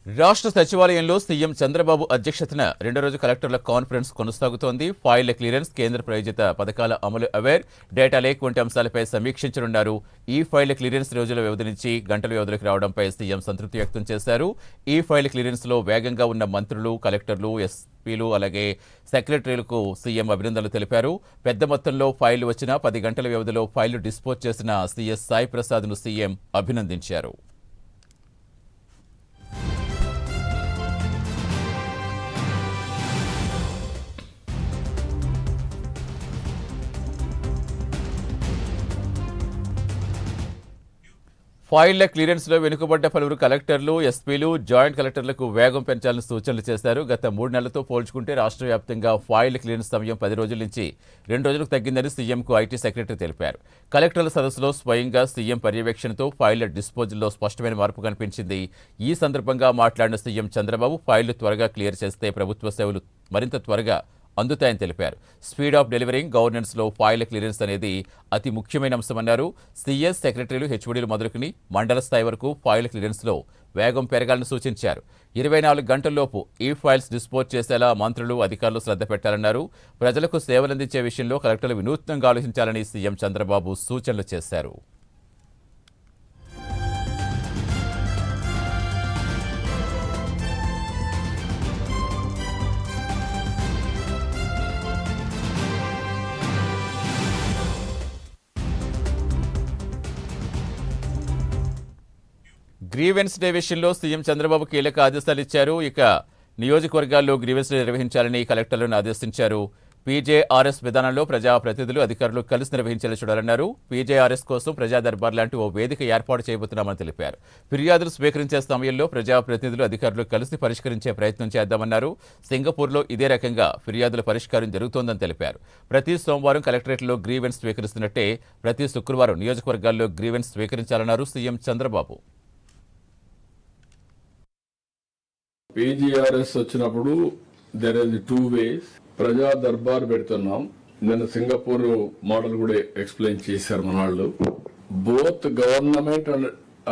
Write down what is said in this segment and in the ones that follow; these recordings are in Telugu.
రాష్ట్ర సచివాలయంలో సీఎం చంద్రబాబు అధ్యక్షతన రెండో రోజు కలెక్టర్ల కాన్ఫరెన్స్ కొనసాగుతోంది. ఫైళ్ల క్లియరెన్స్, కేంద్ర ప్రాయోజిత పథకాల అమలు, అవేర్, డేటా లేక్ వంటి అంశాలపై సమీక్షించనున్నారు. ఈ ఫైళ్ల క్లియరెన్స్ రోజుల వ్యవధి నుంచి గంటల వ్యవధిలోకి రావడంపై సీఎం సంతృప్తి వ్యక్తం చేశారు. ఈ ఫైళ్ల క్లియరెన్స్ లో వేగంగా ఉన్న మంత్రులు, కలెక్టర్లు, ఎస్పీలు అలాగే సెక్రటరీలకు సీఎం అభినందనలు తెలిపారు. పెద్ద మొత్తంలో ఫైళ్లు వచ్చినా 10 గంటల వ్యవధిలో ఫైళ్లు డిస్పోజ్ చేసిన సీఎస్ సాయి ప్రసాద్ను సీఎం అభినందించారు. ఫైళ్ల క్లియరెన్స్లో వెనుకబడ్డ పలువురు కలెక్టర్లు, ఎస్పీలు, జాయింట్ కలెక్టర్లకు వేగం పెంచాలని సూచనలు చేశారు. గత 3 నెలలతో పోల్చుకుంటే రాష్ట్ర వ్యాప్తంగా ఫైళ్ల క్లియరెన్స్ సమయం 10 రోజుల నుంచి 2 రోజులకు తగ్గిందని సీఎంకు ఐటీ సెక్రటరీ తెలిపారు. కలెక్టర్ల సదస్సులో స్వయంగా సీఎం పర్యవేక్షణతో ఫైళ్ల డిస్పోజల్లో స్పష్టమైన మార్పు కనిపించింది. ఈ సందర్భంగా మాట్లాడిన సీఎం చంద్రబాబు ఫైళ్లు త్వరగా క్లియర్ చేస్తే ప్రభుత్వ సేవలు మరింత త్వరగా అందుతాయని తెలిపారు. స్పీడ్ ఆఫ్ డెలివరింగ్, గవర్నెన్స్లో ఫైళ్ల క్లియరెన్స్ అనేది అతి ముఖ్యమైన అంశమన్నారు. సీఎస్, సెక్రటరీలు, హెచ్ఓడీలు మొదలుకుని మండల స్థాయి వరకు ఫైళ్ల క్లియరెన్స్లో వేగం పెరగాలని సూచించారు. 24 గంటల్లోపు ఈ ఫైల్స్ డిస్పోజ్ చేసేలా మంత్రులు, అధికారులు శ్రద్ధ పెట్టాలన్నారు. ప్రజలకు సేవలందించే విషయంలో కలెక్టర్లు వినూత్నంగా ఆలోచించాలని సీఎం చంద్రబాబు సూచనలు చేశారు. గ్రీవెన్స్ డే విషయంలో సీఎం చంద్రబాబు కీలక ఆదేశాలు ఇచ్చారు. ఇక నియోజకవర్గాల్లో గ్రీవెన్స్ డే నిర్వహించాలని కలెక్టర్లను ఆదేశించారు. పీజేఆర్ఎస్ విధానంలో ప్రజాప్రతినిధులు, అధికారులు కలిసి నిర్వహించేలా చూడాలన్నారు. పీజేఆర్ఎస్ కోసం ప్రజా దర్బార్ లాంటి ఓ వేదిక ఏర్పాటు చేయబోతున్నామని తెలిపారు. ఫిర్యాదులు స్వీకరించే సమయంలో ప్రజాప్రతినిధులు, అధికారులు కలిసి పరిష్కరించే ప్రయత్నం చేద్దామన్నారు. సింగపూర్లో ఇదే రకంగా ఫిర్యాదుల పరిష్కారం జరుగుతోందని తెలిపారు. ప్రతి సోమవారం కలెక్టరేట్లో గ్రీవెన్స్ స్వీకరిస్తున్నట్టే ప్రతి శుక్రవారం నియోజకవర్గాల్లో గ్రీవెన్స్ స్వీకరించాలన్నారు సీఎం చంద్రబాబు. పీజీఆర్ఎస్ వచ్చినప్పుడు దెర్ ఇస్ 2 ways. ప్రజా దర్బార్ పెడుతున్నాం. నేను సింగపూర్ మోడల్ కూడా ఎక్స్ప్లెయిన్ చేశారు మన వాళ్ళు. Both government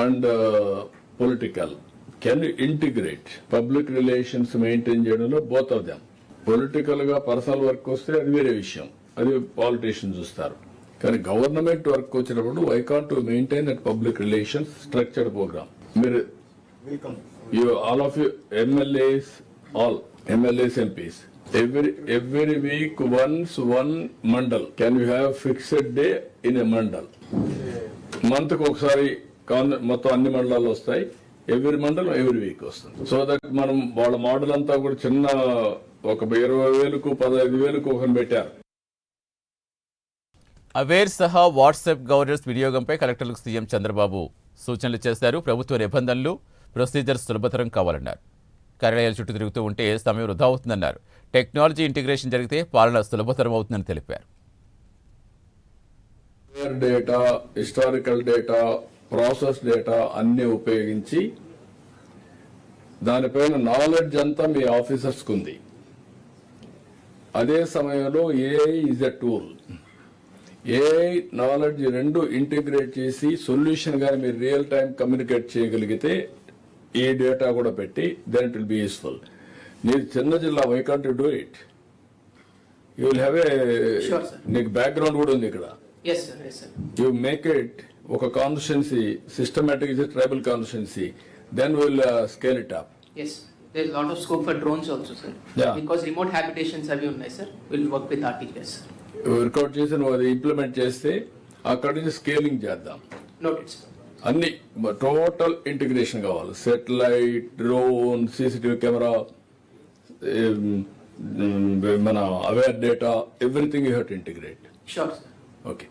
and political can integrate public relations maintain చేయడంలో బోత్ ఆఫ్ దెమ్. పొలిటికల్ గా పర్సనల్ వర్క్ వస్తే అది వేరే విషయం, అది పాలిటీషియన్స్ చూస్తారు. కానీ గవర్నమెంట్ వర్క్ వచ్చినప్పుడు I can't to maintain that public relations structured program. మీరు all of you MLAs, all MLAs, MPs, every week once one mandal. Can you have fixed day in a mandal? Month కు ఒకసారి మొత్తం అన్ని మండలాలు వస్తాయి. ఎవ్రీ మండలం ఎవ్రీ వీక్ వస్తుంది. సో దట్ మనం వాళ్ళ మోడల్ అంతా కూడా చిన్న ఒక 20,000కు 15,000కు ఒకరిని పెట్టారు. అవేర్ సహా వాట్సాప్ గవర్నెన్స్ వినియోగంపై కలెక్టర్లకు సీఎం చంద్రబాబు సూచనలు చేశారు. ప్రభుత్వ నిబంధనలు, ప్రొసీజర్స్ సులభతరం కావాలన్నారు. కార్యాలయాల చుట్టూ తిరుగుతూ ఉంటే సమయం వృధా అవుతుందన్నారు. టెక్నాలజీ ఇంటిగ్రేషన్ జరిగితే పాలన సులభతరం అవుతుందని తెలిపారు. Data, historical data, process data అన్ని ఉపయోగించి దానిపైన నాలెడ్జ్ అంతా మీ ఆఫీసర్స్ కు ఉంది. అదే సమయంలో AI is a tool. AI, knowledge రెండు ఇంటిగ్రేట్ చేసి సొల్యూషన్ గాని మీరు రియల్ టైం కమ్యూనికేట్ చేయగలిగితే ఈ డేటా కూడా పెట్టి then it will be useful. నీది చిన్న జిల్లా, why can't you do it? You will have a, నీకు బ్యాక్గ్రౌండ్ కూడా ఉంది ఇక్కడ. యూ మేక్ ఇట్ ఒక constituency, systematic is tribal constituency, then will scale it up. There is a lot of scope for drones also, sir. Yeah. Because remote habitations have you nice, sir. We'll work with RTGS, sir. Work out చేసి నువ్వు అది ఇంప్లిమెంట్ చేస్తే అక్కడి నుంచి స్కేలింగ్ చేద్దాం. Noted, sir. అన్ని టోటల్ ఇంటిగ్రేషన్ కావాలి. సెటిలైట్, డ్రోన్, సీసీటీవీ కెమెరా, మన aware data, everything you have to integrate. Sure, sir. Okay.